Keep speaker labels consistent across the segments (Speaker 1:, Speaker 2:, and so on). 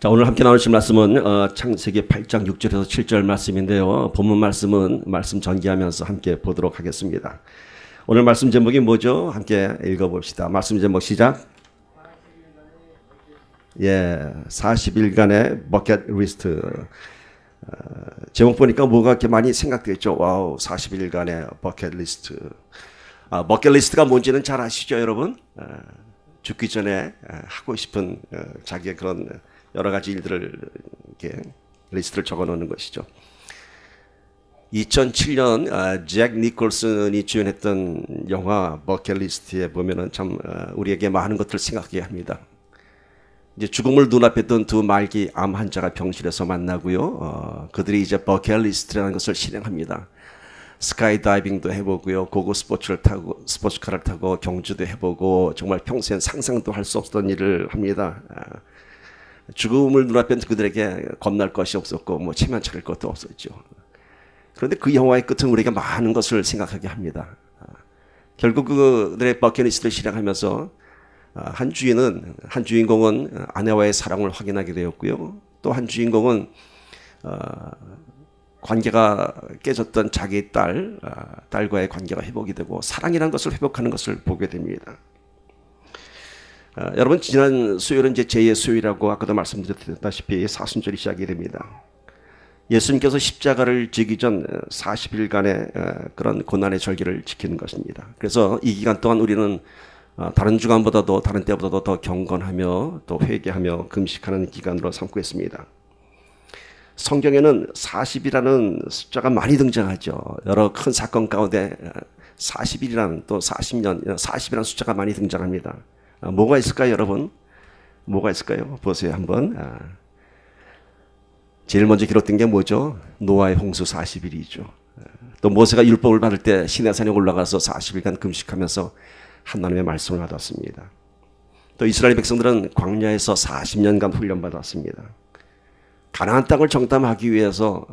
Speaker 1: 자, 오늘 함께 나누실 말씀은 창세기 8장 6절에서 7절 말씀인데요. 본문 말씀은 말씀 전개하면서 함께 보도록 하겠습니다. 오늘 말씀 제목이 뭐죠? 함께 읽어봅시다. 말씀 제목 시작. 40일간의 버켓 리스트. 제목 보니까 뭐가 이렇게 많이 생각되죠. 와우, 40일간의 버켓 리스트. 버켓 리스트가 뭔지는 잘 아시죠, 여러분? 죽기 전에 하고 싶은 자기의 그런 여러 가지 일들을 이렇게 리스트를 적어 놓는 것이죠. 2007년 잭 니콜슨이 주연했던 영화 버킷리스트에 보면은 참 우리에게 많은 것들을 생각하게 합니다. 이제 죽음을 눈앞에 둔 두 말기 암 환자가 병실에서 만나고요. 그들이 이제 버킷리스트라는 것을 실행합니다. 스카이다이빙도 해보고요, 고급 스포츠카를 타고 경주도 해보고 정말 평소엔 상상도 할 수 없었던 일을 합니다. 죽음을 눈앞에 그들에게 겁날 것이 없었고 뭐 체면 차릴 것도 없었죠. 그런데 그 영화의 끝은 우리에게 많은 것을 생각하게 합니다. 결국 그들의 버킷리스트를 실행하면서 한 주인공은 아내와의 사랑을 확인하게 되었고요. 또 한 주인공은 관계가 깨졌던 자기 딸과의 관계가 회복이 되고 사랑이라는 것을 회복하는 것을 보게 됩니다. 여러분, 지난 수요일은 이제 제2의 수요일이라고 아까도 말씀드렸다시피 사순절이 시작이 됩니다. 예수님께서 십자가를 지기 전 40일간의 그런 고난의 절기를 지키는 것입니다. 그래서 이 기간 동안 우리는 다른 주간보다도 다른 때보다도 더 경건하며 또 회개하며 금식하는 기간으로 삼고 있습니다. 성경에는 40이라는 숫자가 많이 등장하죠. 여러 큰 사건 가운데 40일이라는 또 40년, 40이라는 숫자가 많이 등장합니다. 뭐가 있을까요, 여러분? 뭐가 있을까요? 보세요, 한번. 제일 먼저 기록된 게 뭐죠? 노아의 홍수 40일이죠. 또 모세가 율법을 받을 때 시내산에 올라가서 40일간 금식하면서 하나님의 말씀을 받았습니다. 또 이스라엘 백성들은 광야에서 40년간 훈련받았습니다. 가나안 땅을 정탐하기 위해서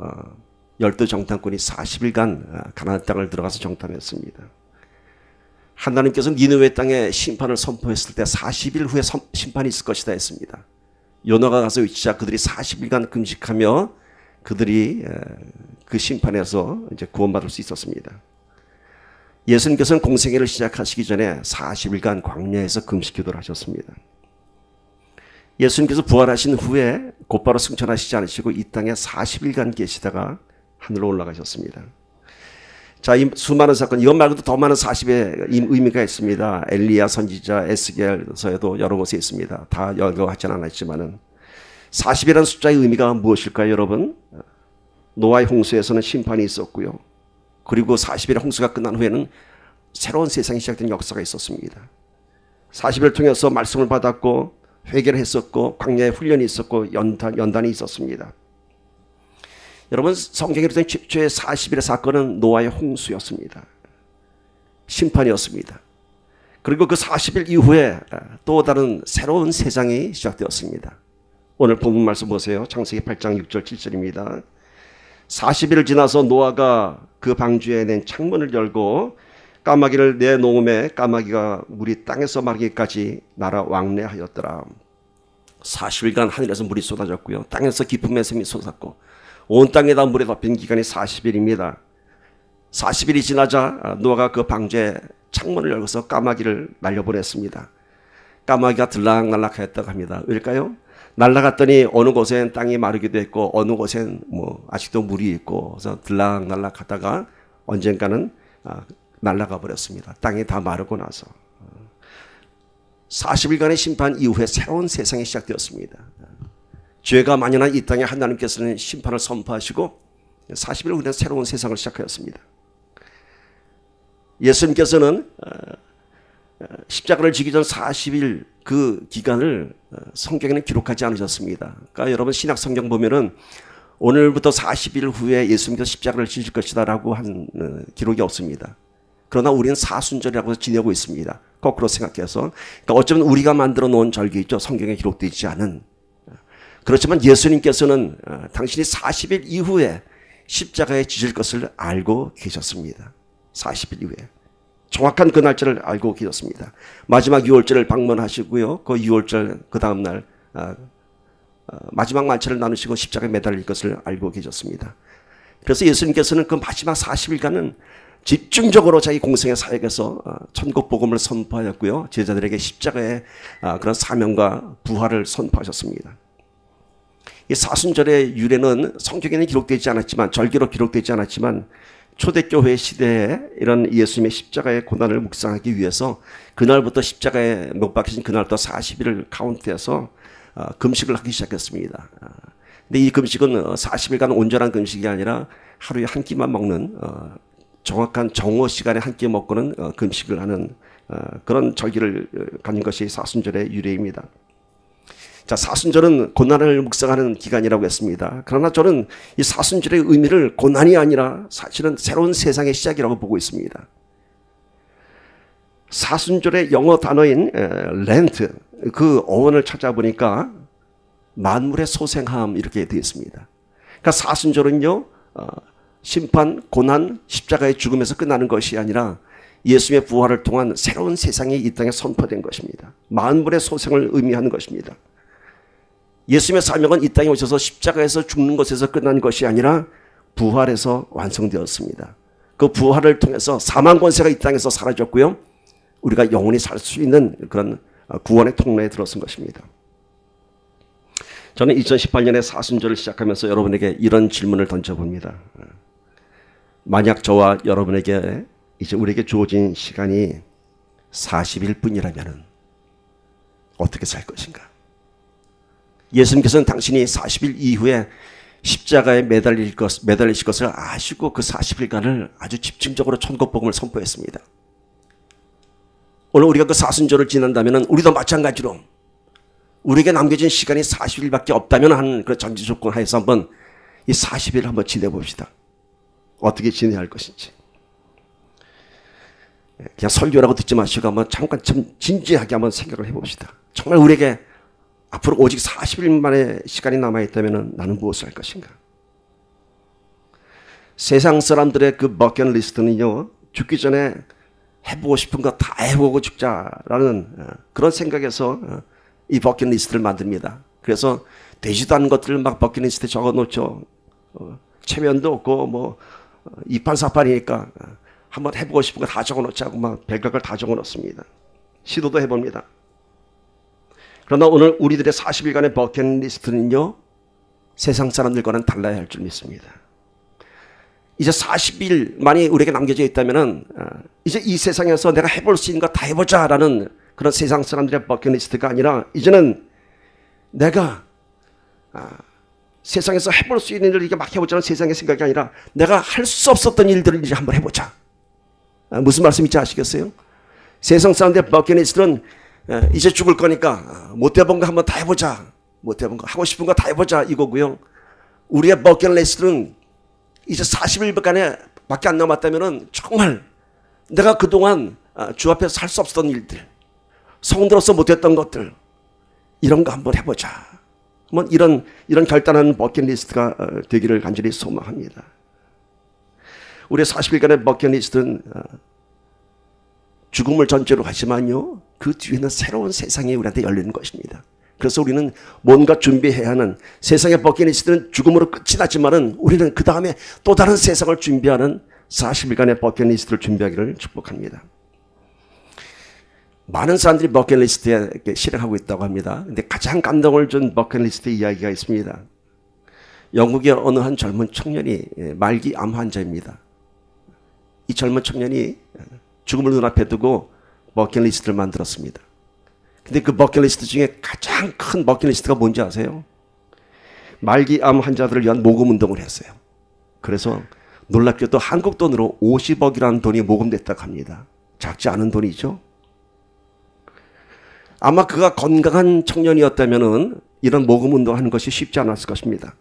Speaker 1: 12정탐꾼이 40일간 가나안 땅을 들어가서 정탐했습니다. 하나님께서 니느웨 땅에 심판을 선포했을 때 40일 후에 심판이 있을 것이다 했습니다. 요나가 가서 외치자 그들이 40일간 금식하며 그들이 그 심판에서 이제 구원받을 수 있었습니다. 예수님께서는 공생애를 시작하시기 전에 40일간 광야에서 금식 기도를 하셨습니다. 예수님께서 부활하신 후에 곧바로 승천하시지 않으시고 이 땅에 40일간 계시다가 하늘로 올라가셨습니다. 자, 이 수많은 사건, 이것 말고도 더 많은 40의 의미가 있습니다. 엘리야 선지자, 에스겔서에도 여러 곳에 있습니다. 다 열거하지는 않았지만은 40이라는 숫자의 의미가 무엇일까요, 여러분? 노아의 홍수에서는 심판이 있었고요. 그리고 40일의 홍수가 끝난 후에는 새로운 세상이 시작된 역사가 있었습니다. 40일을 통해서 말씀을 받았고 회개를 했었고 광야의 훈련이 있었고 연단이 있었습니다. 여러분, 성경에 기록된 최초의 40일의 사건은 노아의 홍수였습니다. 심판이었습니다. 그리고 그 40일 이후에 또 다른 새로운 세상이 시작되었습니다. 오늘 본문 말씀 보세요. 창세기 8장 6절 7절입니다. 40일을 지나서 노아가 그 방주에 낸 창문을 열고 까마귀를 내놓음에 까마귀가 물이 땅에서 마르기까지 날아 왕래하였더라. 40일간 하늘에서 물이 쏟아졌고요. 땅에서 깊은 매샘이 솟았고 온 땅에다 물에 덮인 기간이 40일입니다. 40일이 지나자 노아가 그 방주에 창문을 열고서 까마귀를 날려보냈습니다. 까마귀가 들락날락하였다고 합니다. 왜일까요? 날아갔더니 어느 곳엔 땅이 마르기도 했고 어느 곳엔 뭐 아직도 물이 있고 그래서 들락날락하다가 언젠가는 날아가 버렸습니다. 땅이 다 마르고 나서 40일간의 심판 이후에 새로운 세상이 시작되었습니다. 죄가 만연한 이 땅에 하나님께서는 심판을 선포하시고 40일 후에 새로운 세상을 시작하였습니다. 예수님께서는 십자가를 지기 전 40일 그 기간을 성경에는 기록하지 않으셨습니다. 그러니까 여러분 신약 성경 보면은 오늘부터 40일 후에 예수님께서 십자가를 지실 것이다 라고 한 기록이 없습니다. 그러나 우리는 사순절이라고 지내고 있습니다. 거꾸로 생각해서. 그러니까 어쩌면 우리가 만들어 놓은 절기 있죠. 성경에 기록되지 않은. 그렇지만 예수님께서는 당신이 40일 이후에 십자가에 지실 것을 알고 계셨습니다. 40일 이후에. 정확한 그 날짜를 알고 계셨습니다. 마지막 유월절을 방문하시고요. 그 유월절 그 다음 날 마지막 만찬을 나누시고 십자가에 매달릴 것을 알고 계셨습니다. 그래서 예수님께서는 그 마지막 40일간은 집중적으로 자기 공생의 사역에서 천국 복음을 선포하였고요. 제자들에게 십자가의 그런 사명과 부활을 선포하셨습니다. 이 사순절의 유래는 성경에는 기록되지 않았지만, 절기로 기록되지 않았지만, 초대교회 시대에 이런 예수님의 십자가의 고난을 묵상하기 위해서 그날부터 십자가에 못 박히신 그날부터 40일을 카운트해서 금식을 하기 시작했습니다. 근데 이 금식은 40일간 온전한 금식이 아니라 하루에 한 끼만 먹는 정확한 정오 시간에 한 끼 먹고는 금식을 하는 그런 절기를 가진 것이 사순절의 유래입니다. 자, 사순절은 고난을 묵상하는 기간이라고 했습니다. 그러나 저는 이 사순절의 의미를 고난이 아니라 사실은 새로운 세상의 시작이라고 보고 있습니다. 사순절의 영어 단어인 렌트, 그 어원을 찾아보니까 만물의 소생함 이렇게 되어 있습니다. 그러니까 사순절은요, 심판, 고난, 십자가의 죽음에서 끝나는 것이 아니라 예수님의 부활을 통한 새로운 세상이 이 땅에 선포된 것입니다. 만물의 소생을 의미하는 것입니다. 예수님의 사명은 이 땅에 오셔서 십자가에서 죽는 것에서 끝난 것이 아니라 부활에서 완성되었습니다. 그 부활을 통해서 사망 권세가 이 땅에서 사라졌고요. 우리가 영원히 살 수 있는 그런 구원의 통로에 들어선 것입니다. 저는 2018년에 사순절을 시작하면서 여러분에게 이런 질문을 던져봅니다. 만약 저와 여러분에게 이제 우리에게 주어진 시간이 40일 뿐이라면 어떻게 살 것인가? 예수님께서는 당신이 40일 이후에 십자가에 매달리실 것을 아시고 그 40일간을 아주 집중적으로 천국 복음을 선포했습니다. 오늘 우리가 그 사순절을 지난다면 우리도 마찬가지로 우리에게 남겨진 시간이 40일밖에 없다면 하는 그 전제 조건 하에서 한번 이 40일 한번 지내봅시다. 어떻게 지내야 할 것인지. 그냥 설교라고 듣지 마시고 한번 잠깐 좀 진지하게 한번 생각을 해봅시다. 정말 우리에게 앞으로 오직 40일만의 시간이 남아있다면 나는 무엇을 할 것인가? 세상 사람들의 그 버킷리스트는요, 죽기 전에 해보고 싶은 거 다 해보고 죽자라는 그런 생각에서 이 버킷리스트를 만듭니다. 그래서 되지도 않은 것들을 막 버킷리스트에 적어놓죠. 체면도 없고 뭐 이판사판이니까 한번 해보고 싶은 거 다 적어놓자고 막 별걸 다 적어놓습니다. 시도도 해봅니다. 그러나 오늘 우리들의 40일간의 버킷리스트는요, 세상 사람들과는 달라야 할 줄 믿습니다. 이제 40일만이 우리에게 남겨져 있다면은 이제 이 세상에서 내가 해볼 수 있는 거 다 해보자라는 그런 세상 사람들의 버킷리스트가 아니라 이제는 내가 세상에서 해볼 수 있는 일을 이게 막 해보자는 세상의 생각이 아니라 내가 할 수 없었던 일들을 이제 한번 해보자. 무슨 말씀인지 아시겠어요? 세상 사람들의 버킷리스트는 이제 죽을 거니까 못 해본 거 한번 다 해보자. 못 해본 거 하고 싶은 거 다 해보자 이거고요. 우리의 버킷리스트는 이제 40일간에 밖에 안 남았다면은 정말 내가 그동안 주 앞에서 할 수 없었던 일들, 성도로서 못했던 것들, 이런 거 한번 해보자. 뭐 이런 결단하는 버킷리스트가 되기를 간절히 소망합니다. 우리의 40일간의 버킷리스트는 죽음을 전제로 하지만요, 그 뒤에는 새로운 세상이 우리한테 열리는 것입니다. 그래서 우리는 뭔가 준비해야 하는, 세상의 버킷리스트는 죽음으로 끝이 나지만은 우리는 그 다음에 또 다른 세상을 준비하는 40일간의 버킷리스트를 준비하기를 축복합니다. 많은 사람들이 버킷리스트에 실행하고 있다고 합니다. 근데 가장 감동을 준 버킷리스트 이야기가 있습니다. 영국의 어느 한 젊은 청년이 말기 암 환자입니다. 이 젊은 청년이 죽음을 눈앞에 두고 버킷리스트를 만들었습니다. 근데 그 버킷리스트 중에 가장 큰 버킷리스트가 뭔지 아세요? 말기 암 환자들을 위한 모금 운동을 했어요. 그래서 놀랍게도 한국 돈으로 50억이라는 돈이 모금됐다고 합니다. 작지 않은 돈이죠. 아마 그가 건강한 청년이었다면 이런 모금 운동하는 것이 쉽지 않았을 것입니다.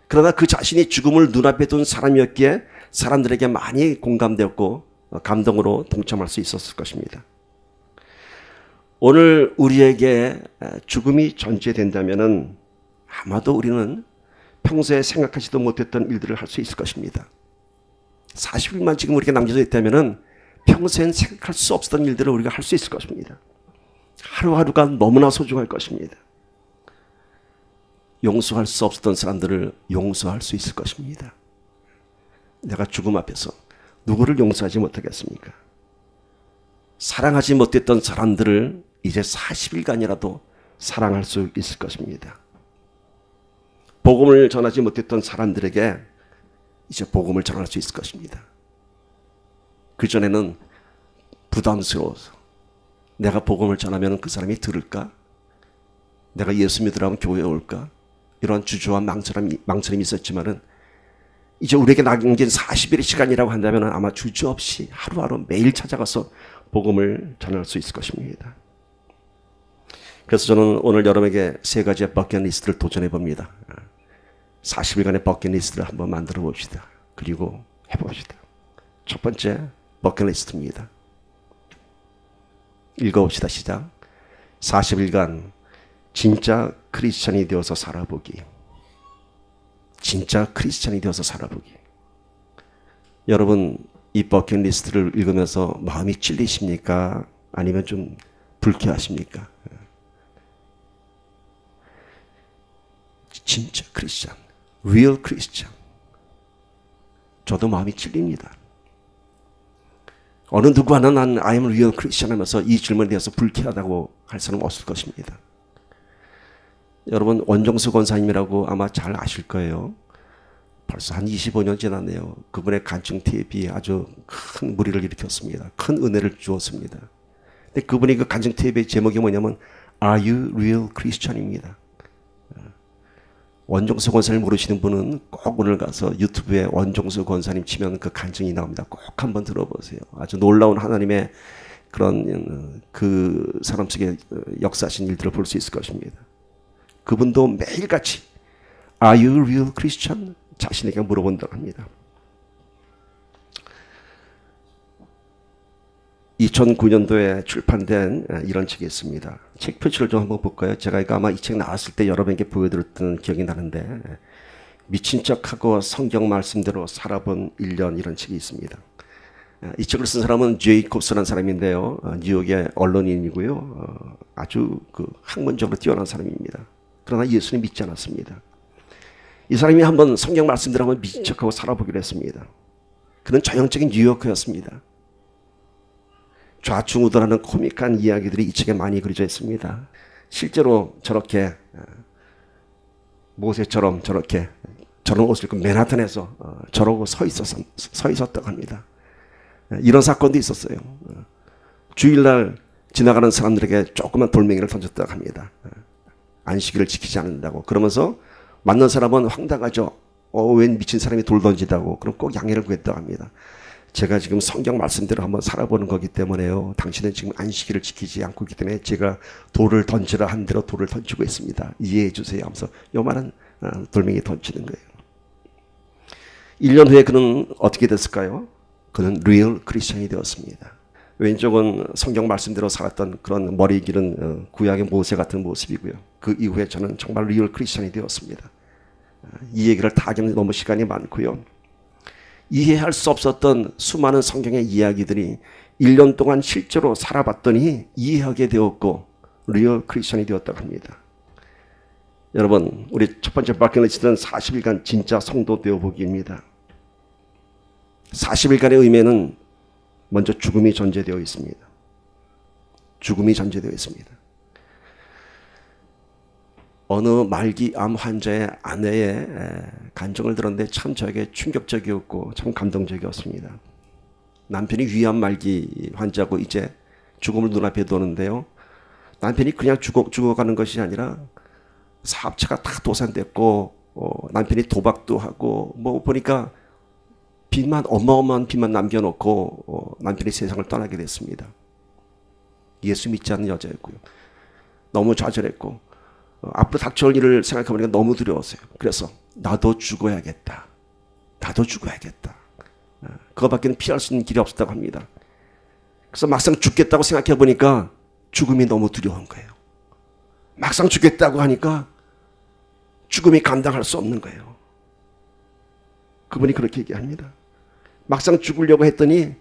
Speaker 1: 그러나 그 자신이 죽음을 눈앞에 둔 사람이었기에 사람들에게 많이 공감되었고 감동으로 동참할 수 있었을 것입니다. 오늘 우리에게 죽음이 전제된다면 아마도 우리는 평소에 생각하지도 못했던 일들을 할 수 있을 것입니다. 40일만 지금 우리에게 남겨져 있다면 평소엔 생각할 수 없었던 일들을 우리가 할 수 있을 것입니다. 하루하루가 너무나 소중할 것입니다. 용서할 수 없었던 사람들을 용서할 수 있을 것입니다. 내가 죽음 앞에서 누구를 용서하지 못하겠습니까? 사랑하지 못했던 사람들을 이제 40일간이라도 사랑할 수 있을 것입니다. 복음을 전하지 못했던 사람들에게 이제 복음을 전할 수 있을 것입니다. 그전에는 부담스러워서 내가 복음을 전하면 그 사람이 들을까? 내가 예수 믿으라면 교회에 올까? 이런 주저한 망설임이 있었지만은 이제 우리에게 남긴 40일의 시간이라고 한다면 아마 주저없이 하루하루 매일 찾아가서 복음을 전할 수 있을 것입니다. 그래서 저는 오늘 여러분에게 세 가지의 버킷리스트를 도전해 봅니다. 40일간의 버킷리스트를 한번 만들어 봅시다. 그리고 해봅시다. 첫 번째 버킷리스트입니다. 읽어봅시다. 시작. 40일간 진짜 크리스찬이 되어서 살아보기. 진짜 크리스찬이 되어서 살아보기. 여러분 이 버킷리스트를 읽으면서 마음이 찔리십니까? 아니면 좀 불쾌하십니까? 진짜 크리스찬, real 크리스찬. 저도 마음이 찔립니다. 어느 누구 하나 난 I am real Christian 하면서 이 질문에 대해서 불쾌하다고 할 사람은 없을 것입니다. 여러분 원종수 권사님이라고 아마 잘 아실 거예요. 벌써 한 25년 지났네요. 그분의 간증 테이프에 아주 큰 무리를 일으켰습니다. 큰 은혜를 주었습니다. 근데 그분이 그 간증 테이프의 제목이 뭐냐면 Are you real Christian입니다. 원종수 권사님 모르시는 분은 꼭 오늘 가서 유튜브에 원종수 권사님 치면 그 간증이 나옵니다. 꼭 한번 들어보세요. 아주 놀라운 하나님의 그런 그 사람 속에 역사하신 일들을 볼 수 있을 것입니다. 그분도 매일같이 Are you real Christian? 자신에게 물어본다고 합니다. 2009년도에 출판된 이런 책이 있습니다. 책 표지를 좀 한번 볼까요? 제가 이거 아마 이 책 나왔을 때 여러분에게 보여드렸던 기억이 나는데 미친 척하고 성경 말씀대로 살아본 1년 이런 책이 있습니다. 이 책을 쓴 사람은 제이콥스라는 사람인데요. 뉴욕의 언론인이고요. 아주 그 학문적으로 뛰어난 사람입니다. 그러나 예수님 믿지 않았습니다. 이 사람이 한번 성경 말씀대로 한번 미친 척하고 살아보기로 했습니다. 그는 전형적인 뉴요커였습니다. 좌충우돌하는 코믹한 이야기들이 이 책에 많이 그려져 있습니다. 실제로 저렇게 모세처럼 저렇게 저런 옷을 입고 맨하탄에서 저러고 서 있었다고 합니다. 이런 사건도 있었어요. 주일날 지나가는 사람들에게 조그만 돌멩이를 던졌다고 합니다. 안식일을 지키지 않는다고. 그러면서 만난 사람은 황당하죠. 웬 미친 사람이 돌 던지다고. 그럼 꼭 양해를 구했다고 합니다. 제가 지금 성경 말씀대로 한번 살아보는 거기 때문에요. 당신은 지금 안식일을 지키지 않고 있기 때문에 제가 돌을 던지라 한 대로 돌을 던지고 있습니다. 이해해 주세요 하면서 요만한 돌멩이 던지는 거예요. 1년 후에 그는 어떻게 됐을까요? 그는 리얼 크리스천이 되었습니다. 왼쪽은 성경 말씀대로 살았던 그런 머리 기른 구약의 모세 같은 모습이고요. 그 이후에 저는 정말 리얼 크리스천이 되었습니다. 이 얘기를 다 하기는 너무 시간이 많고요. 이해할 수 없었던 수많은 성경의 이야기들이 1년 동안 실제로 살아봤더니 이해하게 되었고 리얼 크리스천이 되었다고 합니다. 여러분 우리 첫 번째 버킷리스트는 40일간 진짜 성도 되어보기입니다. 40일간의 의미는 먼저 죽음이 전제되어 있습니다. 죽음이 전제되어 있습니다. 어느 말기암 환자의 아내의 간증을 들었는데 참 저에게 충격적이었고 참 감동적이었습니다. 남편이 위암 말기 환자고 이제 죽음을 눈앞에 두는데요. 남편이 그냥 죽어가는 것이 아니라 사업체가 다 도산됐고 남편이 도박도 하고 뭐 보니까 어마어마한 빚만 남겨놓고 남편이 세상을 떠나게 됐습니다. 예수 믿지 않는 여자였고요. 너무 좌절했고 앞으로 닥쳐올 일을 생각해보니까 너무 두려웠어요. 그래서 나도 죽어야겠다. 그거밖에는 피할 수 있는 길이 없었다고 합니다. 그래서 막상 죽겠다고 생각해보니까 죽음이 너무 두려운 거예요. 막상 죽겠다고 하니까 죽음이 감당할 수 없는 거예요. 그분이 그렇게 얘기합니다. 막상 죽으려고 했더니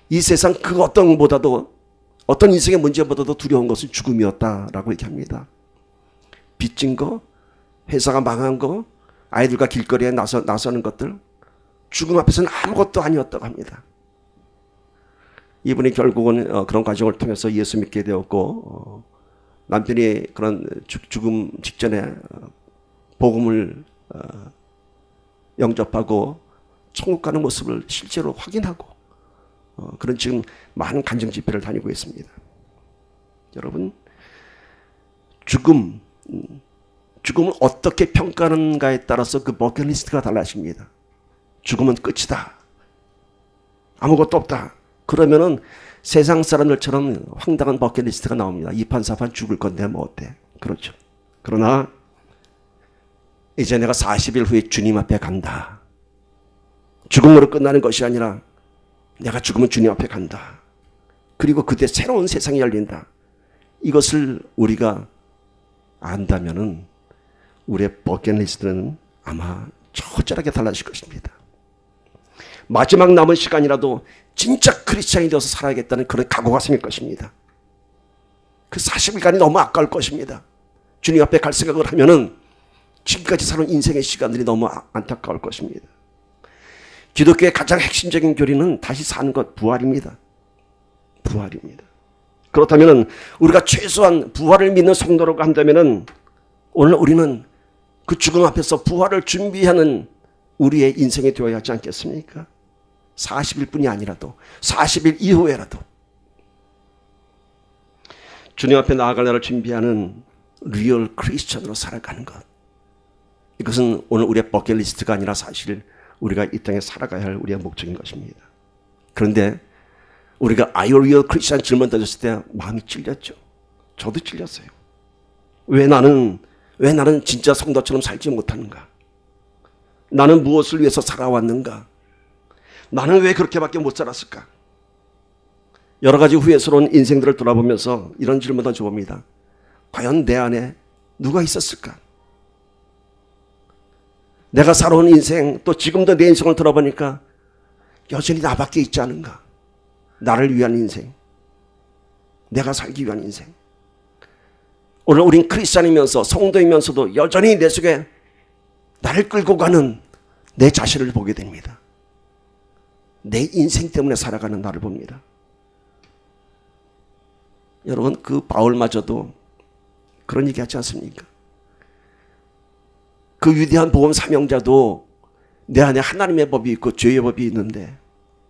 Speaker 1: 이 세상 그 어떤 인생의 문제보다도 두려운 것은 죽음이었다라고 얘기합니다. 빚진 거, 회사가 망한 거, 아이들과 길거리에 나서는 것들, 죽음 앞에서는 아무것도 아니었다고 합니다. 이분이 결국은 그런 과정을 통해서 예수 믿게 되었고, 남편이 그런 죽음 직전에 복음을 영접하고 천국 가는 모습을 실제로 확인하고, 그런 지금 많은 간증 집회를 다니고 있습니다. 여러분, 죽음을 어떻게 평가하는가에 따라서 그 버킷리스트가 달라집니다. 죽음은 끝이다, 아무것도 없다, 그러면은 세상 사람들처럼 황당한 버킷리스트가 나옵니다. 이판사판 죽을 건데 뭐 어때? 그렇죠. 그러나 이제 내가 40일 후에 주님 앞에 간다. 죽음으로 끝나는 것이 아니라 내가 죽으면 주님 앞에 간다. 그리고 그때 새로운 세상이 열린다. 이것을 우리가 안다면은 우리의 버킷리스트는 아마 처절하게 달라질 것입니다. 마지막 남은 시간이라도 진짜 크리스찬이 되어서 살아야겠다는 그런 각오가 생길 것입니다. 그 40일간이 너무 아까울 것입니다. 주님 앞에 갈 생각을 하면은 지금까지 살아온 인생의 시간들이 너무 안타까울 것입니다. 기독교의 가장 핵심적인 교리는 다시 사는 것, 부활입니다. 부활입니다. 그렇다면 우리가 최소한 부활을 믿는 성도라고 한다면 오늘 우리는 그 죽음 앞에서 부활을 준비하는 우리의 인생이 되어야 하지 않겠습니까? 40일뿐이 아니라도 40일 이후에라도 주님 앞에 나아갈 날을 준비하는 리얼 크리스천으로 살아가는 것, 이것은 오늘 우리의 버킷리스트가 아니라 사실 우리가 이 땅에 살아가야 할 우리의 목적인 것입니다. 그런데 우리가 Are you real Christian 질문 던졌을 때 마음이 찔렸죠. 저도 찔렸어요. 왜 나는 진짜 성도처럼 살지 못하는가? 나는 무엇을 위해서 살아왔는가? 나는 왜 그렇게밖에 못 살았을까? 여러 가지 후회스러운 인생들을 돌아보면서 이런 질문을 던져봅니다. 과연 내 안에 누가 있었을까? 내가 살아온 인생, 또 지금도 내 인생을 돌아보니까 여전히 나밖에 있지 않은가? 나를 위한 인생, 내가 살기 위한 인생. 오늘 우린 크리스찬이면서 성도이면서도 여전히 내 속에 나를 끌고 가는 내 자신을 보게 됩니다. 내 인생 때문에 살아가는 나를 봅니다. 여러분, 그 바울마저도 그런 얘기 하지 않습니까? 그 위대한 복음 사명자도 내 안에 하나님의 법이 있고 죄의 법이 있는데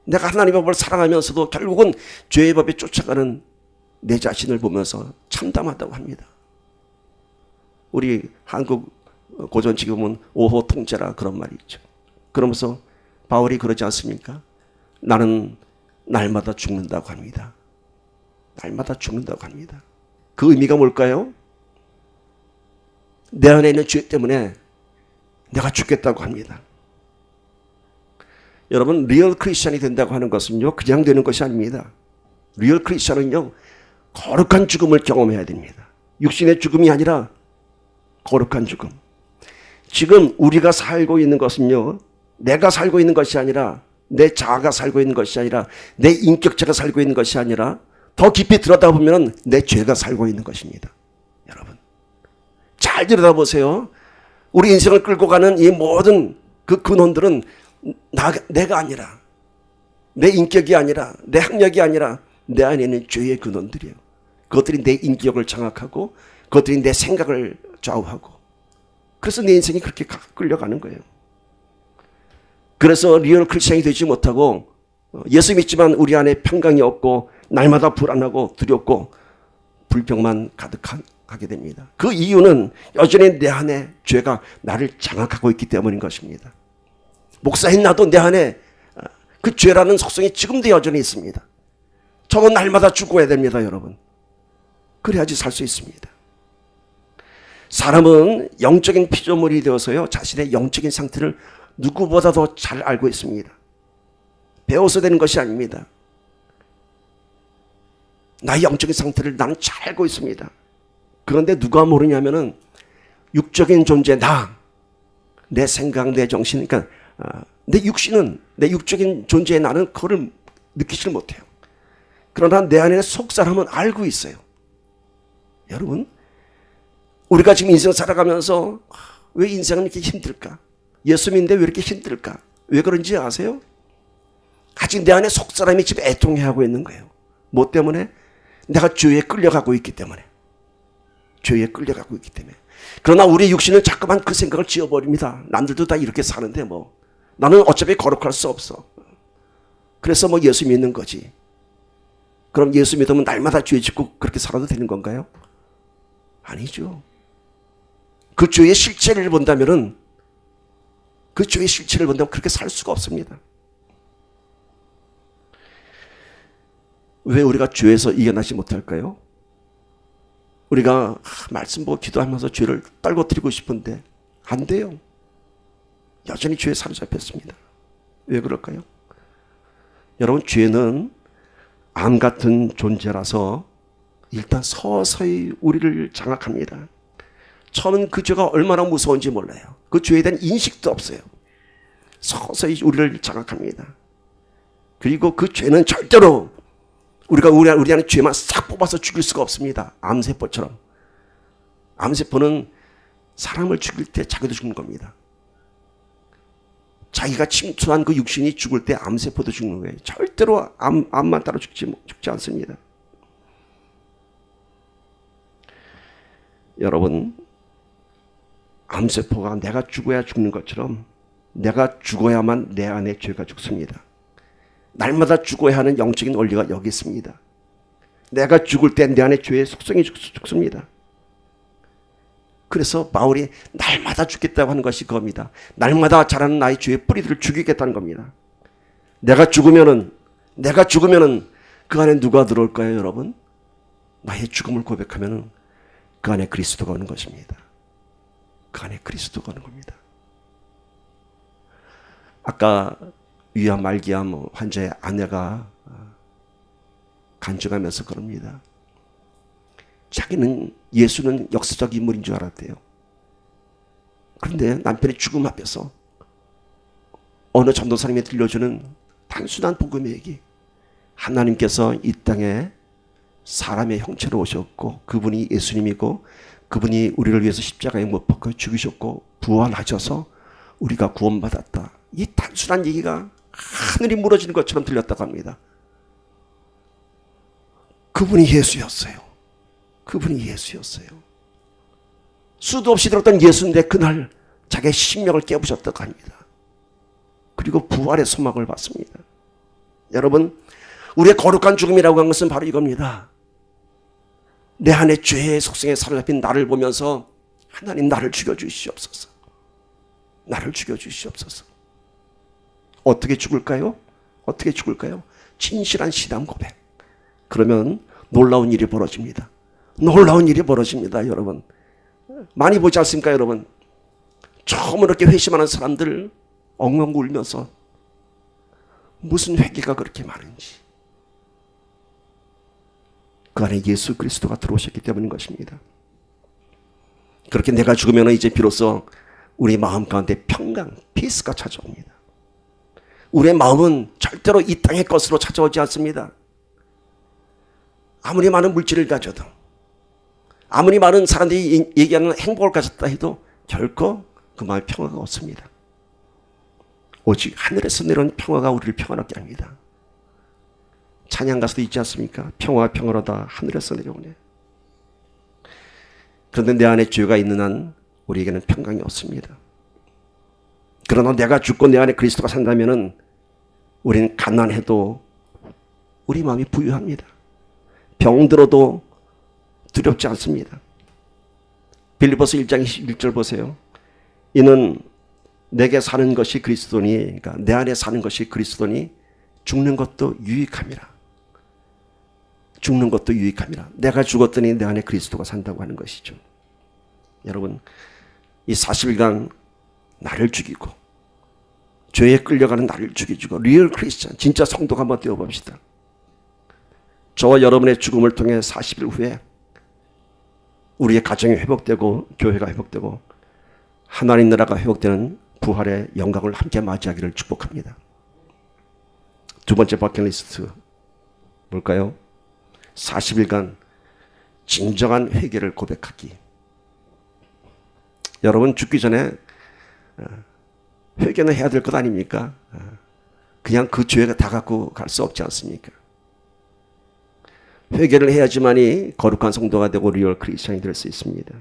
Speaker 1: 내가 하나님의 법을 사랑하면서도 결국은 죄의 법에 쫓아가는 내 자신을 보면서 참담하다고 합니다. 우리 한국 고전지금은 오호 통제라 그런 말이 있죠. 그러면서 바울이 그러지 않습니까? 나는 날마다 죽는다고 합니다. 날마다 죽는다고 합니다. 그 의미가 뭘까요? 내 안에 있는 죄 때문에 내가 죽겠다고 합니다. 여러분, 리얼 크리스천이 된다고 하는 것은요, 그냥 되는 것이 아닙니다. 리얼 크리스천은요, 거룩한 죽음을 경험해야 됩니다. 육신의 죽음이 아니라 거룩한 죽음. 지금 우리가 살고 있는 것은요, 내가 살고 있는 것이 아니라, 내 자아가 살고 있는 것이 아니라, 내 인격자가 살고 있는 것이 아니라, 더 깊이 들여다보면 내 죄가 살고 있는 것입니다. 여러분, 잘 들여다보세요. 우리 인생을 끌고 가는 이 모든 그 근원들은 내가 아니라, 내 인격이 아니라, 내 학력이 아니라 내 안에 있는 죄의 근원들이에요. 그것들이 내 인격을 장악하고 그것들이 내 생각을 좌우하고, 그래서 내 인생이 그렇게 끌려가는 거예요. 그래서 리얼 크리스천이 되지 못하고 예수 믿지만 우리 안에 평강이 없고 날마다 불안하고 두렵고 불평만 가득하게 됩니다. 그 이유는 여전히 내 안에 죄가 나를 장악하고 있기 때문인 것입니다. 목사인 나도 내 안에 그 죄라는 속성이 지금도 여전히 있습니다. 저건 날마다 죽어야 됩니다, 여러분. 그래야지 살 수 있습니다. 사람은 영적인 피조물이 되어서요, 자신의 영적인 상태를 누구보다도 잘 알고 있습니다. 배워서 되는 것이 아닙니다. 나의 영적인 상태를 나는 잘 알고 있습니다. 그런데 누가 모르냐면은 육적인 존재, 내 생각, 내 정신, 그러니까 내 육신은, 내 육적인 존재의 나는 그걸 느끼지를 못해요. 그러나 내 안에 속 사람은 알고 있어요. 여러분, 우리가 지금 인생 살아가면서 왜 인생은 이렇게 힘들까? 예수 믿는데 왜 이렇게 힘들까? 왜 그런지 아세요? 아직 내 안에 속사람이 지금 애통해하고 있는 거예요. 뭐 때문에? 내가 죄에 끌려가고 있기 때문에. 죄에 끌려가고 있기 때문에. 그러나 우리 육신은 자꾸만 그 생각을 지어버립니다. 남들도 다 이렇게 사는데 뭐 나는 어차피 거룩할 수 없어. 그래서 뭐 예수 믿는 거지. 그럼 예수 믿으면 날마다 죄 짓고 그렇게 살아도 되는 건가요? 아니죠. 그 죄의 실체를 본다면은 그렇게 살 수가 없습니다. 왜 우리가 죄에서 이겨나지 못할까요? 우리가 말씀 보고 기도하면서 죄를 떨궈뜨리고 싶은데 안 돼요. 여전히 죄에 사로잡혔습니다. 왜 그럴까요? 여러분, 죄는 암 같은 존재라서 일단 서서히 우리를 장악합니다. 처음은 그 죄가 얼마나 무서운지 몰라요. 그 죄에 대한 인식도 없어요. 서서히 우리를 장악합니다. 그리고 그 죄는 절대로 우리 안에 죄만 싹 뽑아서 죽일 수가 없습니다. 암세포처럼. 암세포는 사람을 죽일 때 자기도 죽는 겁니다. 자기가 침투한 그 육신이 죽을 때 암세포도 죽는 거예요. 절대로 암만 따로 죽지 않습니다. 여러분, 암세포가 내가 죽어야 죽는 것처럼 내가 죽어야만 내 안에 죄가 죽습니다. 날마다 죽어야 하는 영적인 원리가 여기 있습니다. 내가 죽을 때 내 안에 죄의 속성이 죽습니다. 그래서 바울이 날마다 죽겠다고 하는 것이 그겁니다. 날마다 자라는 나의 죄의 뿌리들을 죽이겠다는 겁니다. 내가 죽으면은 그 안에 누가 들어올까요, 여러분? 나의 죽음을 고백하면은 그 안에 그리스도가 오는 것입니다. 그 안에 그리스도가 오는 겁니다. 아까 위암 말기암 환자의 아내가 간증하면서 그럽니다. 자기는 예수는 역사적 인물인 줄 알았대요. 그런데 남편의 죽음 앞에서 어느 전도사님이 들려주는 단순한 복음의 얘기, 하나님께서 이 땅에 사람의 형체로 오셨고 그분이 예수님이고 그분이 우리를 위해서 십자가에 못 박혀 죽으셨고 부활하셔서 우리가 구원받았다. 이 단순한 얘기가 하늘이 무너지는 것처럼 들렸다고 합니다. 그분이 예수였어요. 그분이 예수였어요. 수도 없이 들었던 예수인데 그날 자기의 심령을 깨부셨다고 합니다. 그리고 부활의 소망을 받습니다. 여러분, 우리의 거룩한 죽음이라고 한 것은 바로 이겁니다. 내 안에 죄의 속성에 사로잡힌 나를 보면서 하나님 나를 죽여주시옵소서. 나를 죽여주시옵소서. 어떻게 죽을까요? 어떻게 죽을까요? 진실한 신앙 고백. 그러면 놀라운 일이 벌어집니다. 놀라운 일이 벌어집니다, 여러분. 많이 보지 않습니까, 여러분? 처음 이렇게 회심하는 사람들 엉엉 울면서 무슨 회개가 그렇게 많은지. 그 안에 예수 그리스도가 들어오셨기 때문인 것입니다. 그렇게 내가 죽으면 이제 비로소 우리 마음 가운데 평강, 피스가 찾아옵니다. 우리의 마음은 절대로 이 땅의 것으로 찾아오지 않습니다. 아무리 많은 물질을 가져도, 아무리 많은 사람들이 얘기하는 행복을 가졌다 해도 결코 그 마음에 평화가 없습니다. 오직 하늘에서 내려온 평화가 우리를 평안하게 합니다. 찬양 가수도 있지 않습니까? 평화가 평화로다 하늘에서 내려오네. 그런데 내 안에 죄가 있는 한 우리에게는 평강이 없습니다. 그러나 내가 죽고 내 안에 그리스도가 산다면은 우리는 가난해도 우리 마음이 부유합니다. 병들어도 두렵지 않습니다. 빌립보서 1장 21절 보세요. 이는 내게 사는 것이 그리스도니, 그러니까 내 안에 사는 것이 그리스도니 죽는 것도 유익함이라. 죽는 것도 유익함이라. 내가 죽었더니 내 안에 그리스도가 산다고 하는 것이죠. 여러분, 이 40일간 나를 죽이고 죄에 끌려가는 나를 죽여주고 리얼 크리스천, 진짜 성도가 한번 되어봅시다. 저와 여러분의 죽음을 통해 40일 후에 우리의 가정이 회복되고 교회가 회복되고 하나님 나라가 회복되는 부활의 영광을 함께 맞이하기를 축복합니다. 두 번째 버킷리스트 뭘까요? 40일간 진정한 회개를 고백하기. 여러분 죽기 전에 회개는 해야 될 것 아닙니까? 그냥 그 죄가 다 갖고 갈 수 없지 않습니까? 회개를 해야지만이 거룩한 성도가 되고 리얼 크리스천이 될 수 있습니다.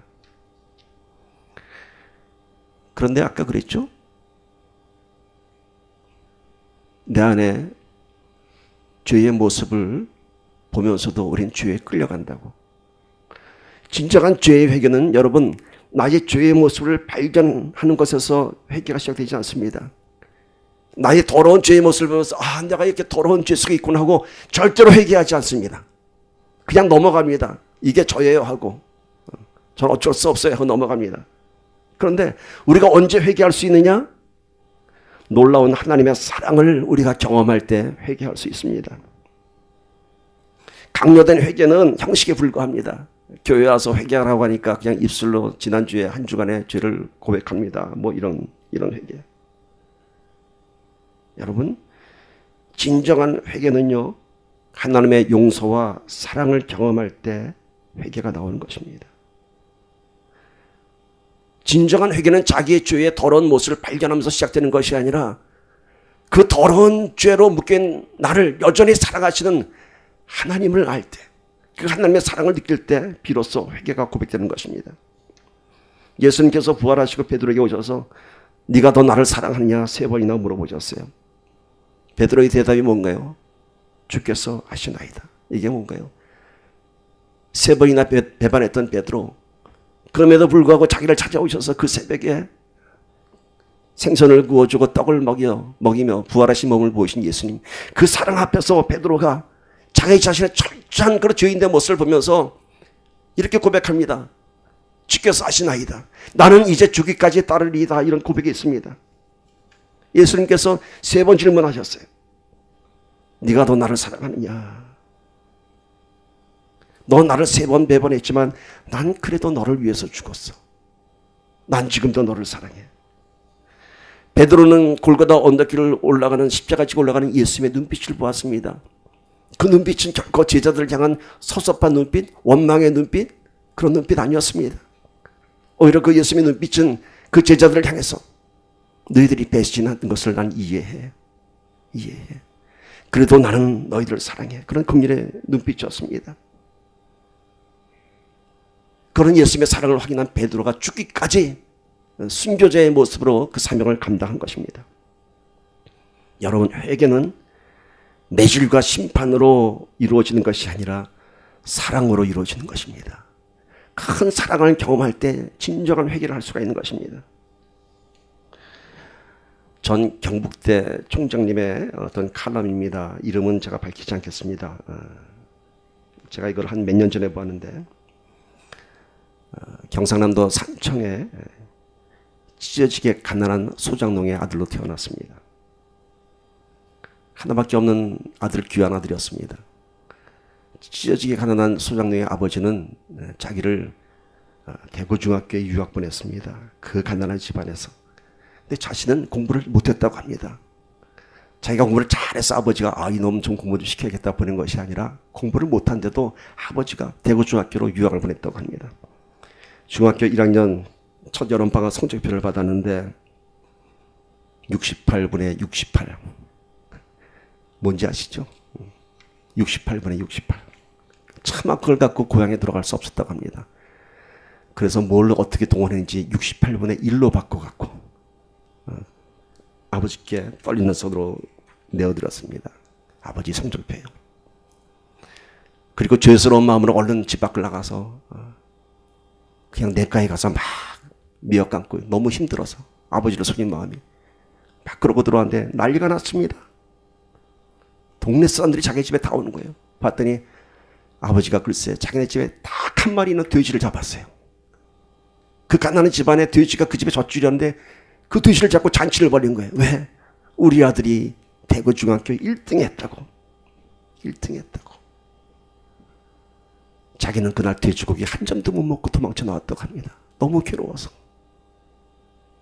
Speaker 1: 그런데 아까 그랬죠? 내 안에 죄의 모습을 보면서도 우린 죄에 끌려간다고. 진정한 죄의 회개는 여러분 나의 죄의 모습을 발견하는 것에서 회개가 시작되지 않습니다. 나의 더러운 죄의 모습을 보면서 내가 이렇게 더러운 죄 속에 있구나 하고 절대로 회개하지 않습니다. 그냥 넘어갑니다. 이게 저예요 하고 전 어쩔 수 없어요 하고 넘어갑니다. 그런데 우리가 언제 회개할 수 있느냐? 놀라운 하나님의 사랑을 우리가 경험할 때 회개할 수 있습니다. 강요된 회개는 형식에 불과합니다. 교회 와서 회개하라고 하니까 그냥 입술로 지난주에 한 주간의 죄를 고백합니다. 뭐 이런 회개. 여러분, 진정한 회개는요, 하나님의 용서와 사랑을 경험할 때 회개가 나오는 것입니다. 진정한 회개는 자기의 죄의 더러운 모습을 발견하면서 시작되는 것이 아니라 그 더러운 죄로 묶인 나를 여전히 사랑하시는 하나님을 알 때, 그 하나님의 사랑을 느낄 때 비로소 회개가 고백되는 것입니다. 예수님께서 부활하시고 베드로에게 오셔서 네가 더 나를 사랑하느냐 3번이나 물어보셨어요. 베드로의 대답이 뭔가요? 주께서 아시나이다. 이게 뭔가요? 3번이나 배반했던 베드로, 그럼에도 불구하고 자기를 찾아오셔서 그 새벽에 생선을 구워주고 떡을 먹이며 부활하신 몸을 보이신 예수님, 그 사랑 앞에서 베드로가 자기 자신의 철저한 그런 죄인의 모습을 보면서 이렇게 고백합니다. 주께서 아시나이다. 나는 이제 죽기까지 따르리이다. 이런 고백이 있습니다. 예수님께서 3번 질문하셨어요. 네가 더 나를 사랑하느냐? 너 나를 3번 배반했지만 난 그래도 너를 위해서 죽었어. 난 지금도 너를 사랑해. 베드로는 골고다 언덕길을 올라가는 십자가 지고 올라가는 예수님의 눈빛을 보았습니다. 그 눈빛은 결코 제자들을 향한 섭섭한 눈빛, 원망의 눈빛, 그런 눈빛 아니었습니다. 오히려 그 예수님의 눈빛은 그 제자들을 향해서 너희들이 배신한 것을 난 이해해. 그래도 나는 너희들을 사랑해. 그런 긍휼의 눈빛이었습니다. 그런 예수님의 사랑을 확인한 베드로가 죽기까지 순교자의 모습으로 그 사명을 감당한 것입니다. 여러분, 회개는 매질과 심판으로 이루어지는 것이 아니라 사랑으로 이루어지는 것입니다. 큰 사랑을 경험할 때 진정한 회개를 할 수가 있는 것입니다. 전 경북대 총장님의 어떤 칼럼입니다. 이름은 제가 밝히지 않겠습니다. 제가 이걸 한 몇 년 전에 보았는데, 경상남도 산청에 찢어지게 가난한 소장농의 아들로 태어났습니다. 하나밖에 없는 아들, 귀한 아들이었습니다. 찢어지게 가난한 소장농의 아버지는 자기를 대구중학교에 유학 보냈습니다. 그 가난한 집안에서. 근데 자신은 공부를 못했다고 합니다. 자기가 공부를 잘해서 아버지가 이놈 좀 공부 좀 시켜야겠다 보낸 것이 아니라 공부를 못한데도 아버지가 대구중학교로 유학을 보냈다고 합니다. 중학교 1학년 첫 여름방학 성적표를 받았는데 68분의 68. 뭔지 아시죠? 68분의 68. 차마 그걸 갖고 고향에 들어갈 수 없었다고 합니다. 그래서 뭘 어떻게 동원했는지 68분의 1로 바꿔갖고 아버지께 떨리는 손으로 내어드렸습니다. 아버지 성적표예요. 그리고 죄스러운 마음으로 얼른 집 밖을 나가서 그냥 내과에 가서 막 미역 감고 너무 힘들어서 아버지를 속인 마음이 막 그러고 들어왔는데 난리가 났습니다. 동네 사람들이 자기 집에 다 오는 거예요. 봤더니 아버지가 글쎄 자기네 집에 딱 한 마리 있는 돼지를 잡았어요. 그 가난한 집안에 돼지가 그 집에 젖주렸는데 그 돼지를 잡고 잔치를 벌인 거예요. 왜? 우리 아들이 대구중학교 1등 했다고. 1등 했다고. 자기는 그날 돼지고기 한 점도 못 먹고 도망쳐 나왔다고 합니다. 너무 괴로워서.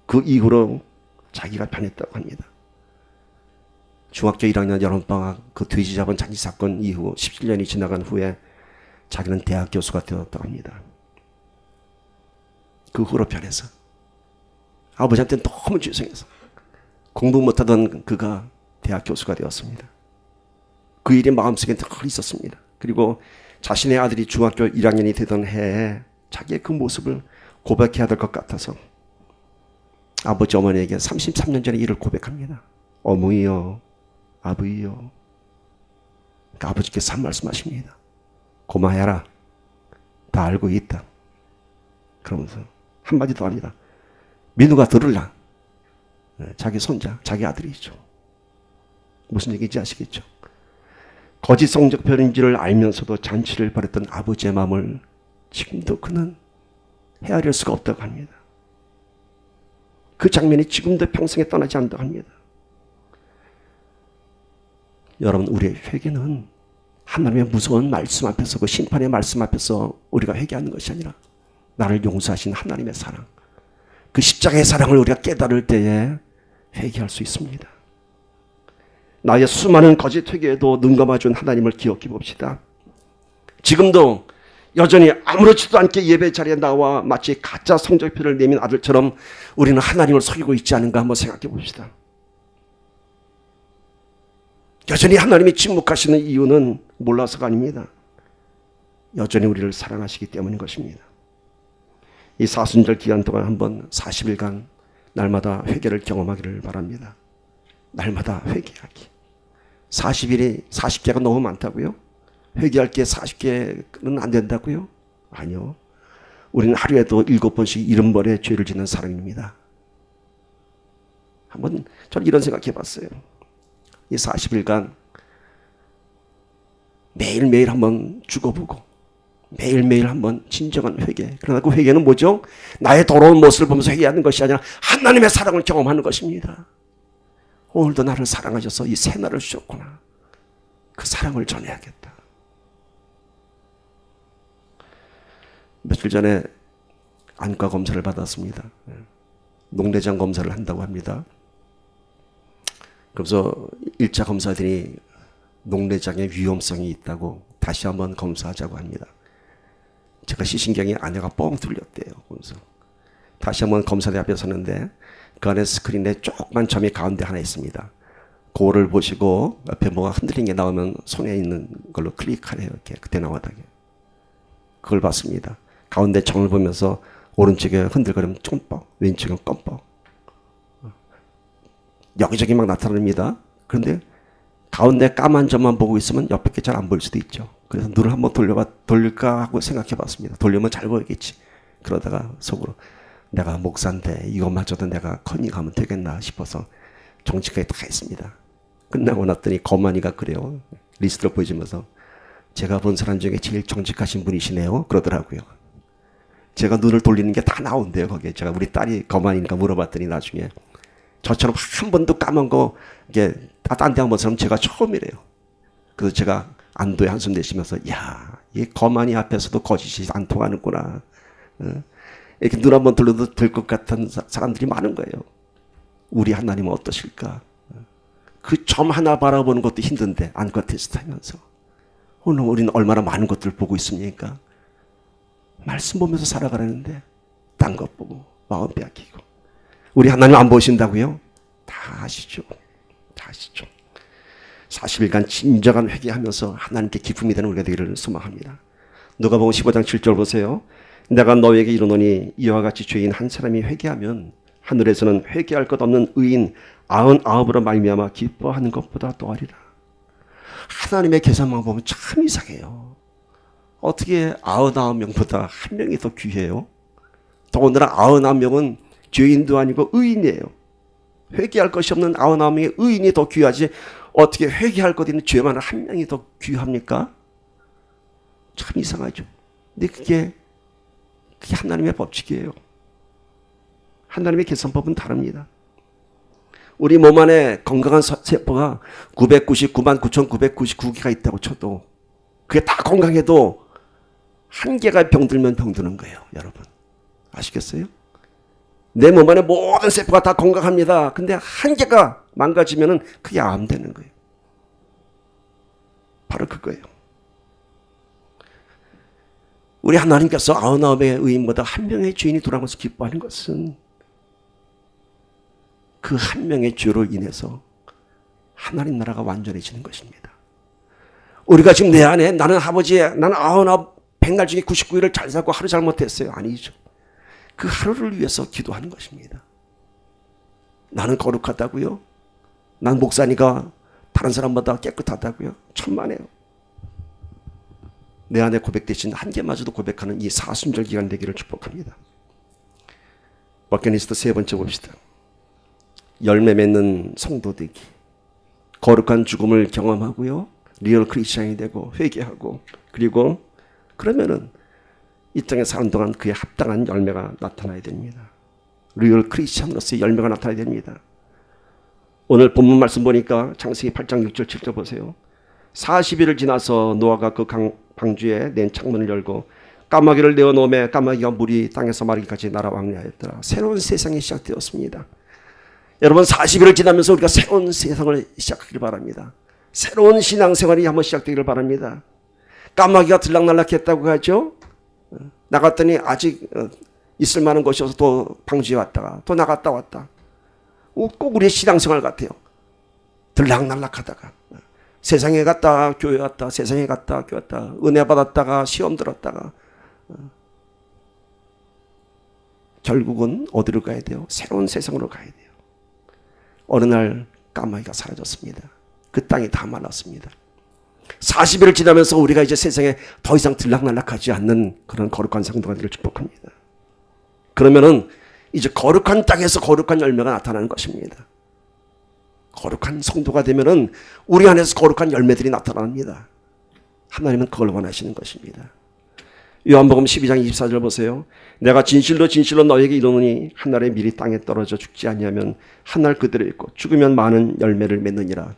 Speaker 1: 그 이후로 자기가 변했다고 합니다. 중학교 1학년 여름방학 그 돼지 잡은 잔치 사건 이후 17년이 지나간 후에 자기는 대학 교수가 되었다고 합니다. 그 후로 변해서. 아버지한테 너무 죄송해서 공부 못하던 그가 대학 교수가 되었습니다. 그 일이 마음속에 늘 있었습니다. 그리고 자신의 아들이 중학교 1학년이 되던 해에 자기의 그 모습을 고백해야 될 것 같아서 아버지 어머니에게 33년 전에 이를 고백합니다. 어머니요, 아버지요. 그러니까 아버지께서 한 말씀하십니다. 고마해라. 다 알고 있다. 그러면서 한마디도 아니라 민우가 들을라. 자기 손자, 자기 아들이죠. 무슨 얘기인지 아시겠죠? 거짓 성적표인지를 알면서도 잔치를 벌였던 아버지의 마음을 지금도 그는 헤아릴 수가 없다고 합니다. 그 장면이 지금도 평생에 떠나지 않는다고 합니다. 여러분, 우리의 회개는 하나님의 무서운 말씀 앞에서, 그 심판의 말씀 앞에서 우리가 회개하는 것이 아니라 나를 용서하신 하나님의 사랑, 그 십자가의 사랑을 우리가 깨달을 때에 회개할 수 있습니다. 나의 수많은 거짓 회개에도 눈 감아준 하나님을 기억해 봅시다. 지금도 여전히 아무렇지도 않게 예배 자리에 나와 마치 가짜 성적표를 내민 아들처럼 우리는 하나님을 속이고 있지 않은가 한번 생각해 봅시다. 여전히 하나님이 침묵하시는 이유는 몰라서가 아닙니다. 여전히 우리를 사랑하시기 때문인 것입니다. 이 사순절 기간 동안 한번 40일간 날마다 회개를 경험하기를 바랍니다. 날마다 회개하기. 40개가 너무 많다고요? 회개할 게 40개는 안 된다고요? 아니요. 우리는 하루에도 7번씩 70번의 죄를 짓는 사람입니다. 한번 저는 이런 생각해 봤어요. 이 40일간 매일매일 한번 죽어보고 매일매일 한번 진정한 회개. 그러나 그 회개는 뭐죠? 나의 더러운 모습을 보면서 회개하는 것이 아니라 하나님의 사랑을 경험하는 것입니다. 오늘도 나를 사랑하셔서 이 새날을 주셨구나. 그 사랑을 전해야겠다. 며칠 전에 안과 검사를 받았습니다. 녹내장 검사를 한다고 합니다. 그래서 1차 검사들이 녹내장의 위험성이 있다고 다시 한번 검사하자고 합니다. 제가 시신경에 아내가 뻥 뚫렸대요. 그래서 다시 한번 검사대 앞에 섰는데 그 안에 스크린에 조그만 점이 가운데 하나 있습니다. 그거를 보시고 옆에 뭐가 흔들린 게 나오면 손에 있는 걸로 클릭하래요. 이렇게 그때 나와다게. 그걸 봤습니다. 가운데 점을 보면서 오른쪽에 흔들거리면 쫑뻑, 왼쪽은 껌뻑. 여기저기 막 나타납니다. 그런데 가운데 까만 점만 보고 있으면 옆에 게 잘 안 보일 수도 있죠. 그래서 눈을 한번 돌릴까 하고 생각해 봤습니다. 돌리면 잘 보이겠지. 그러다가 속으로 내가 목사인데 이것마저도 내가 커닝하면 되겠나 싶어서 정직하게 다 했습니다. 끝나고 났더니 거만이가 그래요. 리스트를 보여주면서 제가 본 사람 중에 제일 정직하신 분이시네요. 그러더라고요. 제가 눈을 돌리는 게 다 나온대요. 거기에 제가 우리 딸이 거만이니까 물어봤더니 나중에 저처럼 한 번도 까만 거 이게 딴 데 한 번처럼 제가 처음이래요. 그래서 제가 안도의 한숨 내쉬면서 야, 이 거만이 앞에서도 거짓이 안 통하는구나. 이렇게 눈 한번 돌려도 될 것 같은 사람들이 많은 거예요. 우리 하나님은 어떠실까? 그 점 하나 바라보는 것도 힘든데 안과 테스트 하면서 오늘 우리는 얼마나 많은 것들을 보고 있습니까? 말씀 보면서 살아가라는데 딴 것 보고 마음 빼앗기고. 우리 하나님 안 보신다고요? 다 아시죠. 다 아시죠. 40일간 진정한 회개하면서 하나님께 기쁨이 되는 우리가 되기를 소망합니다. 누가복음 15장 7절 보세요. 내가 너에게 이르노니 이와 같이 죄인 한 사람이 회개하면 하늘에서는 회개할 것 없는 의인 99으로 말미암아 기뻐하는 것보다 더하리라. 하나님의 계산만 보면 참 이상해요. 어떻게 99명보다 한 명이 더 귀해요? 더군다나 99명은 죄인도 아니고 의인이에요. 회개할 것이 없는 99명의 의인이 더 귀하지 어떻게 회개할 것 있는 죄 많은 한 명이 더 귀합니까? 참 이상하죠. 근데 그게 하나님의 법칙이에요. 하나님의 계산법은 다릅니다. 우리 몸 안에 건강한 세포가 999만 9,999개가 있다고 쳐도 그게 다 건강해도 한 개가 병들면 병드는 거예요. 여러분 아시겠어요? 내 몸 안에 모든 세포가 다 건강합니다. 근데 한 개가 망가지면 그게 암 되는 거예요. 바로 그거예요. 우리 하나님께서 99명의 의인보다 한 명의 죄인이 돌아가면서 기뻐하는 것은 그 한 명의 죄로 인해서 하나님 나라가 완전해지는 것입니다. 우리가 지금 내 안에 나는 아버지의 나는 100날 중에 99일을 잘 살고 하루 잘못했어요. 아니죠. 그 하루를 위해서 기도하는 것입니다. 나는 거룩하다고요? 난 목사니까 다른 사람보다 깨끗하다고요? 천만에요. 내 안에 고백되신 한계마저도 고백하는 이 사순절 기간 되기를 축복합니다. 버킷리스트 세 번째 봅시다. 열매 맺는 성도 되기. 거룩한 죽음을 경험하고요. 리얼 크리스천이 되고 회개하고 그리고 그러면은 이 땅에 사는 동안 그에 합당한 열매가 나타나야 됩니다. 리얼 크리스천으로서의 열매가 나타나야 됩니다. 오늘 본문 말씀 보니까 창세기 8장 6절 7절 보세요. 40일을 지나서 노아가 그 방주에 낸 창문을 열고 까마귀를 내어놓음에 까마귀가 물이 땅에서 마르기까지 날아왕래하였더라. 새로운 세상이 시작되었습니다. 여러분 40일을 지나면서 우리가 새로운 세상을 시작하기를 바랍니다. 새로운 신앙생활이 한번 시작되기를 바랍니다. 까마귀가 들락날락했다고 하죠. 나갔더니 아직 있을 만한 것이어서 또 방주에 왔다가 또 나갔다 왔다. 꼭 우리의 신앙생활 같아요. 들락날락하다가 세상에 갔다 교회 왔다 세상에 갔다 교회 왔다 은혜 받았다가 시험 들었다가 결국은 어디로 가야 돼요? 새로운 세상으로 가야 돼요. 어느 날 까마귀가 사라졌습니다. 그 땅이 다 말랐습니다. 40일을 지나면서 우리가 이제 세상에 더 이상 들락날락하지 않는 그런 거룩한 성도가 되기를 축복합니다. 그러면은 이제 거룩한 땅에서 거룩한 열매가 나타나는 것입니다. 거룩한 성도가 되면은 우리 안에서 거룩한 열매들이 나타납니다. 하나님은 그걸 원하시는 것입니다. 요한복음 12장 24절 보세요. 내가 진실로 진실로 너에게 이르노니 한 날에 밀이 땅에 떨어져 죽지 아니하면 한 날 그대로 있고 죽으면 많은 열매를 맺느니라.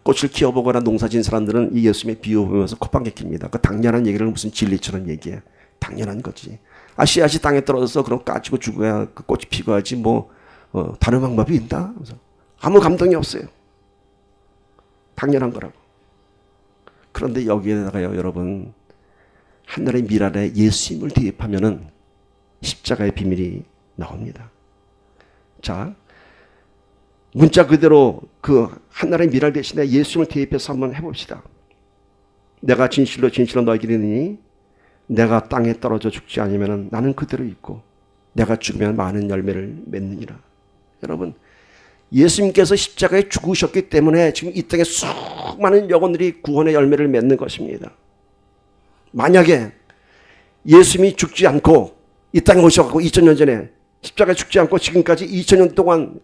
Speaker 1: 꽃을 키워보거나 농사진 사람들은 이 예수님의 비유 보면서 콧방귀 낍니다. 그 당연한 얘기를 무슨 진리처럼 얘기해. 당연한 거지. 씨앗이 땅에 떨어져서 그럼 까지고 죽어야 그 꽃이 피고 하지 다른 방법이 있나? 아무 감동이 없어요. 당연한 거라고. 그런데 여기에다가요 여러분 하늘의 밀 아래 예수님을 대입하면은 십자가의 비밀이 나옵니다. 자, 문자 그대로 그 하늘의 밀알 대신에 예수님을 대입해서 한번 해봅시다. 내가 진실로 진실로 너에게 이르노니 내가 땅에 떨어져 죽지 않으면 나는 그대로 있고 내가 죽으면 많은 열매를 맺느니라. 여러분 예수님께서 십자가에 죽으셨기 때문에 지금 이 땅에 수많은 영혼들이 구원의 열매를 맺는 것입니다. 만약에 예수님이 죽지 않고 이 땅에 오셔서 2000년 전에 십자가에 죽지 않고 지금까지 2000년 동안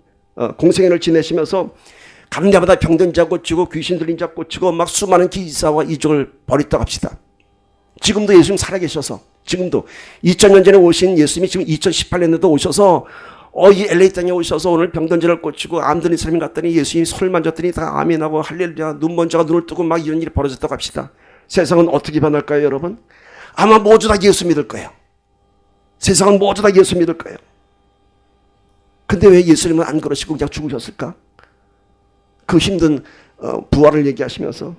Speaker 1: 공생애를 지내시면서 가는 데마다 병든 자 고치고 귀신 들린 자 고치고 막 수많은 기사와 이적을 벌였다고 합시다. 지금도 예수님 살아계셔서 지금도 2000년 전에 오신 예수님이 지금 2018년에도 오셔서 이 LA 땅에 오셔서 오늘 병든 자를 고치고 암 들린 사람이 갔더니 예수님이 손을 만졌더니 다 아멘하고 할렐루야 눈 먼 자가 눈을 뜨고 막 이런 일이 벌어졌다고 합시다. 세상은 어떻게 변할까요 여러분? 아마 모두 다 예수 믿을 거예요. 세상은 모두 다 예수 믿을 거예요. 근데 왜 예수님은 안 그러시고 그냥 죽으셨을까? 그 힘든 부활을 얘기하시면서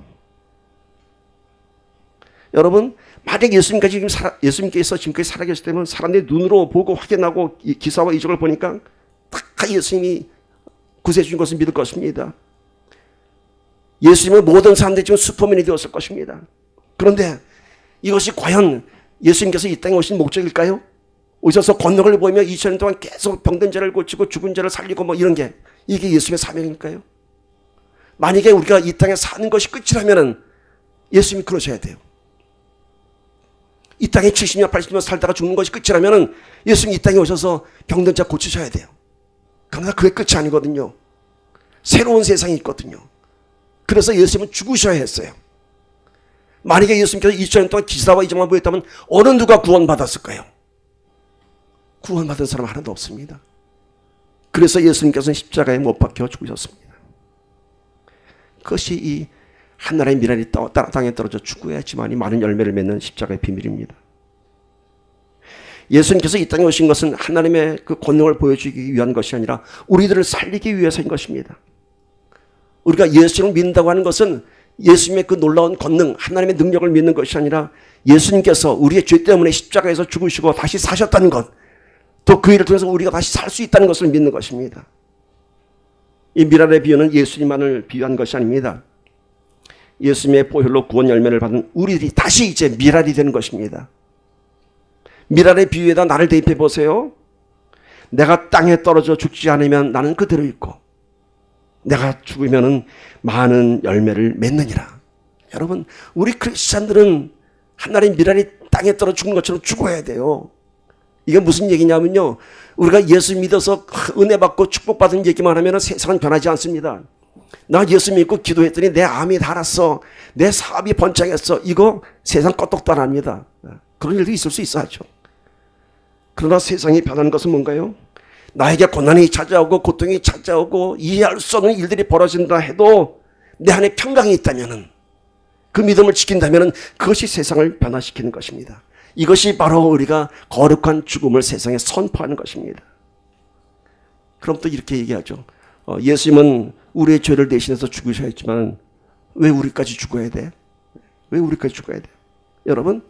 Speaker 1: 여러분 만약 예수님께서 지금까지 살아계셨다면 사람들이 눈으로 보고 확인하고 이 기사와 이적을 보니까 다 예수님이 구세해 주신 것을 믿을 것입니다. 예수님은 모든 사람들이 지금 슈퍼맨이 되었을 것입니다. 그런데 이것이 과연 예수님께서 이 땅에 오신 목적일까요? 오셔서 권능을 보이며 2000년 동안 계속 병든 자를 고치고 죽은 자를 살리고 이런 게 이게 예수님의 사명일까요? 만약에 우리가 이 땅에 사는 것이 끝이라면 예수님이 그러셔야 돼요. 이 땅에 70년 80년 살다가 죽는 것이 끝이라면 예수님이 이 땅에 오셔서 병든 자 고치셔야 돼요. 그러나 그게 끝이 아니거든요. 새로운 세상이 있거든요. 그래서 예수님은 죽으셔야 했어요. 만약에 예수님께서 2000년 동안 기사와 이적만 보였다면 어느 누가 구원받았을까요? 구원받은 사람 하나도 없습니다. 그래서 예수님께서는 십자가에 못 박혀 죽으셨습니다. 그것이 이 하늘의 미랄이 땅에 떨어져 죽어야지만이 많은 열매를 맺는 십자가의 비밀입니다. 예수님께서 이 땅에 오신 것은 하나님의 그 권능을 보여주기 위한 것이 아니라 우리들을 살리기 위해서인 것입니다. 우리가 예수님을 믿는다고 하는 것은 예수님의 그 놀라운 권능, 하나님의 능력을 믿는 것이 아니라 예수님께서 우리의 죄 때문에 십자가에서 죽으시고 다시 사셨다는 것, 또 그 일을 통해서 우리가 다시 살 수 있다는 것을 믿는 것입니다. 이 미랄의 비유는 예수님만을 비유한 것이 아닙니다. 예수님의 보혈로 구원 열매를 받은 우리들이 다시 이제 미랄이 되는 것입니다. 미랄의 비유에다 나를 대입해 보세요. 내가 땅에 떨어져 죽지 않으면 나는 그대로 있고 내가 죽으면 많은 열매를 맺느니라. 여러분, 우리 크리스찬들은 하나님 미랄이 땅에 떨어져 죽는 것처럼 죽어야 돼요. 이게 무슨 얘기냐면요, 우리가 예수 믿어서 은혜 받고 축복받은 얘기만 하면 세상은 변하지 않습니다. 나 예수 믿고 기도했더니 내 암이 달았어, 내 사업이 번창했어, 이거 세상 껐떡도 안 합니다. 그런 일도 있을 수 있어야죠. 그러나 세상이 변하는 것은 뭔가요? 나에게 고난이 찾아오고 고통이 찾아오고 이해할 수 없는 일들이 벌어진다 해도 내 안에 평강이 있다면, 그 믿음을 지킨다면 그것이 세상을 변화시키는 것입니다. 이것이 바로 우리가 거룩한 죽음을 세상에 선포하는 것입니다. 그럼 또 이렇게 얘기하죠. 예수님은 우리의 죄를 대신해서 죽으셨지만 왜 우리까지 죽어야 돼? 왜 우리까지 죽어야 돼? 여러분,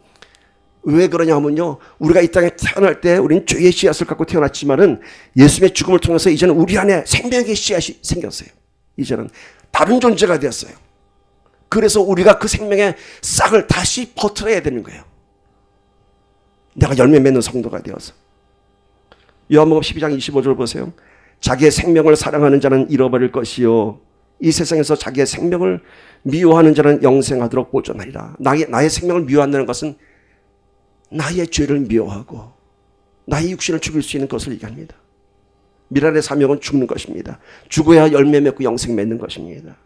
Speaker 1: 왜 그러냐면요, 우리가 이 땅에 태어날 때 우리는 죄의 씨앗을 갖고 태어났지만은 예수님의 죽음을 통해서 이제는 우리 안에 생명의 씨앗이 생겼어요. 이제는 다른 존재가 되었어요. 그래서 우리가 그 생명의 싹을 다시 퍼뜨려야 되는 거예요. 내가 열매 맺는 성도가 되어서. 요한복음 12장 25절 보세요. 자기의 생명을 사랑하는 자는 잃어버릴 것이요, 이 세상에서 자기의 생명을 미워하는 자는 영생하도록 보존하리라. 나의 생명을 미워한다는 것은 나의 죄를 미워하고 나의 육신을 죽일 수 있는 것을 얘기합니다. 미랄의 사명은 죽는 것입니다. 죽어야 열매 맺고 영생 맺는 것입니다.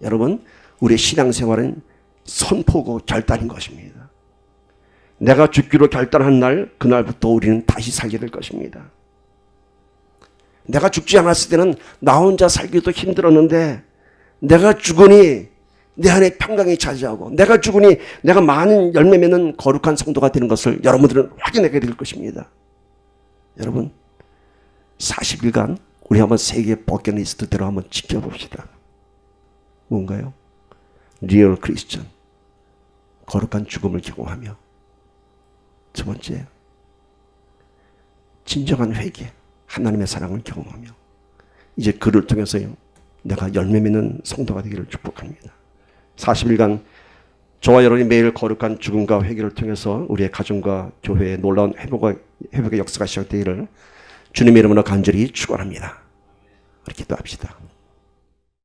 Speaker 1: 여러분, 우리의 신앙생활은 선포고 결단인 것입니다. 내가 죽기로 결단한 날, 그날부터 우리는 다시 살게 될 것입니다. 내가 죽지 않았을 때는 나 혼자 살기도 힘들었는데 내가 죽으니 내 안에 평강이 차지하고 내가 죽으니 내가 많은 열매 맺는 거룩한 성도가 되는 것을 여러분들은 확인하게 될 것입니다. 여러분, 40일간 우리 한번 세계 버킷리스트대로 한번 지켜봅시다. 뭔가요? 리얼 크리스천, 거룩한 죽음을 경험하며, 두 번째, 진정한 회개, 하나님의 사랑을 경험하며, 이제 그를 통해서 내가 열매 맺는 성도가 되기를 축복합니다. 40일간 저와 여러분이 매일 거룩한 죽음과 회개를 통해서 우리의 가정과 교회의 놀라운 회복의 역사가 시작되기를 주님의 이름으로 간절히 축원합니다. 우리 기도합시다.